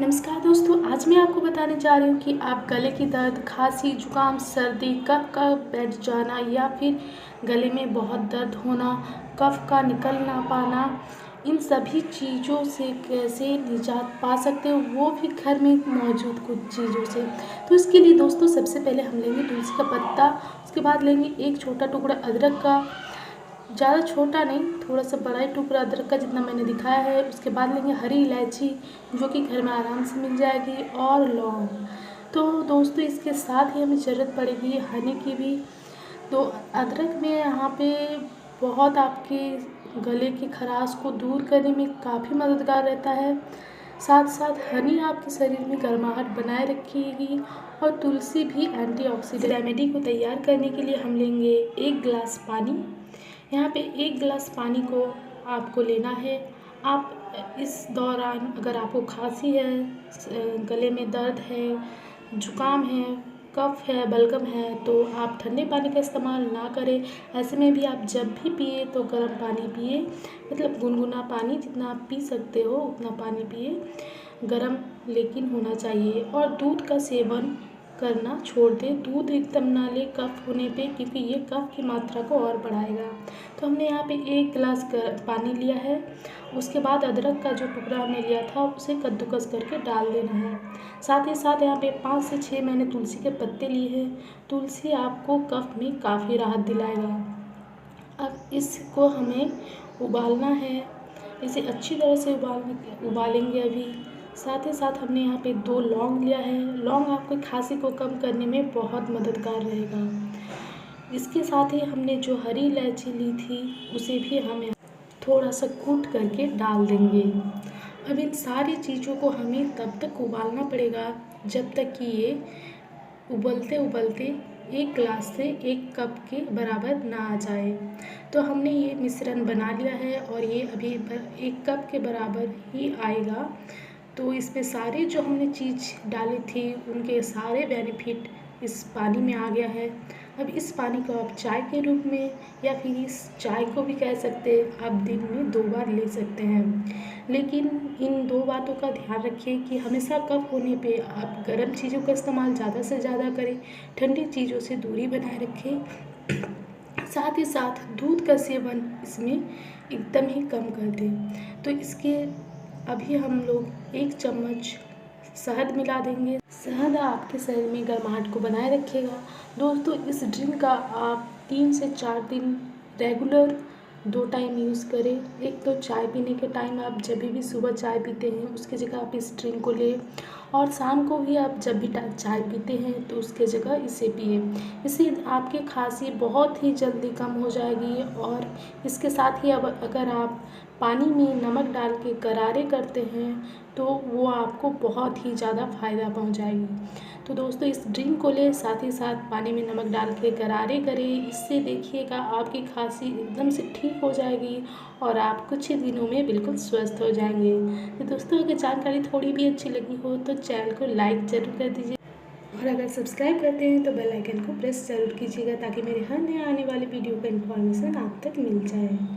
नमस्कार दोस्तों, आज मैं आपको बताने जा रही हूँ कि आप गले की दर्द, खांसी, जुकाम, सर्दी, कफ का बैठ जाना या फिर गले में बहुत दर्द होना, कफ का निकल ना पाना, इन सभी चीज़ों से कैसे निजात पा सकते हो, वो भी घर में मौजूद कुछ चीज़ों से। तो इसके लिए दोस्तों सबसे पहले हम लेंगे तुलसी का पत्ता, उसके बाद लेंगे एक छोटा टुकड़ा अदरक का, ज़्यादा छोटा नहीं, थोड़ा सा बड़ा ही टुकड़ा अदरक का जितना मैंने दिखाया है। उसके बाद लेंगे हरी इलायची जो कि घर में आराम से मिल जाएगी, और लौंग। तो दोस्तों इसके साथ ही हमें ज़रूरत पड़ेगी हनी की भी। तो अदरक में यहाँ पे बहुत आपके गले की खराश को दूर करने में काफ़ी मददगार रहता है। साथ साथ हनी आपके शरीर में गर्माहट बनाए रखेगी, और तुलसी भी एंटीऑक्सीडेंट। रेमेडी को तैयार करने के लिए हम लेंगे 1 गिलास पानी। यहाँ पे 1 गिलास पानी को आपको लेना है। आप इस दौरान अगर आपको खांसी है, गले में दर्द है, जुकाम है, कफ है, बलगम है, तो आप ठंडे पानी का इस्तेमाल ना करें। ऐसे में भी आप जब भी पिए तो गर्म पानी पिए, मतलब गुनगुना पानी, जितना आप पी सकते हो उतना पानी पिए, गर्म लेकिन होना चाहिए। और दूध का सेवन करना छोड़ दें, दूध एकदम ना लें कफ होने पे, क्योंकि ये कफ की मात्रा को और बढ़ाएगा। तो हमने यहाँ पे 1 गिलास पानी लिया है। उसके बाद अदरक का जो टुकड़ा हमने लिया था उसे कद्दूकस करके डाल देना है। साथ ही साथ यहाँ पे 5 से 6 मैंने तुलसी के पत्ते लिए हैं। तुलसी आपको कफ में काफ़ी राहत दिलाएगा। अब इसको हमें उबालना है, इसे अच्छी तरह से उबालेंगे अभी। साथ ही साथ हमने यहाँ पे 2 लौंग लिया है। लौंग आपको खांसी को कम करने में बहुत मददगार रहेगा। इसके साथ ही हमने जो हरी इलायची ली थी उसे भी हम थोड़ा सा कूट करके डाल देंगे। अब इन सारी चीज़ों को हमें तब तक उबालना पड़ेगा जब तक कि ये उबलते उबलते 1 गिलास से 1 कप के बराबर ना आ जाए। तो हमने ये मिश्रण बना लिया है और ये अभी 1 कप के बराबर ही आएगा। तो इसमें सारे जो हमने चीज़ डाली थी उनके सारे बेनिफिट इस पानी में आ गया है। अब इस पानी को आप चाय के रूप में, या फिर इस चाय को भी कह सकते हैं, आप दिन में 2 बार ले सकते हैं। लेकिन इन 2 बातों का ध्यान रखिए कि हमेशा कफ होने पे आप गर्म चीज़ों का इस्तेमाल ज़्यादा से ज़्यादा करें, ठंडी चीज़ों से दूरी बनाए रखें। साथ ही साथ दूध का सेवन इसमें एकदम ही कम कर दें। तो इसके अभी हम लोग 1 चम्मच शहद मिला देंगे। शहद आपके शरीर में गर्माहट को बनाए रखेगा। दोस्तों इस ड्रिंक का आप 3 से 4 दिन रेगुलर 2 टाइम यूज़ करें। एक तो चाय पीने के टाइम, आप जब भी सुबह चाय पीते हैं उसकी जगह आप इस ड्रिंक को लें, और शाम को भी आप जब भी चाय पीते हैं तो उसके जगह इसे पिए। इससे आपकी खांसी बहुत ही जल्दी कम हो जाएगी। और इसके साथ ही अब अगर आप पानी में नमक डाल के गरारे करते हैं तो वो आपको बहुत ही ज़्यादा फ़ायदा पहुंचाएगी। तो दोस्तों इस ड्रिंक को ले, साथ ही साथ पानी में नमक डाल के गरारे करें। इससे देखिएगा आपकी खांसी एकदम से ठीक हो जाएगी और आप कुछ ही दिनों में बिल्कुल स्वस्थ हो जाएंगे। तो दोस्तों अगर जानकारी थोड़ी भी अच्छी लगी हो तो चैनल को लाइक ज़रूर कर दीजिए, और अगर सब्सक्राइब करते हैं तो बेल आइकन को प्रेस ज़रूर कीजिएगा, ताकि मेरे हर नए आने वाले वीडियो का इन्फॉर्मेशन आप तक मिल जाए।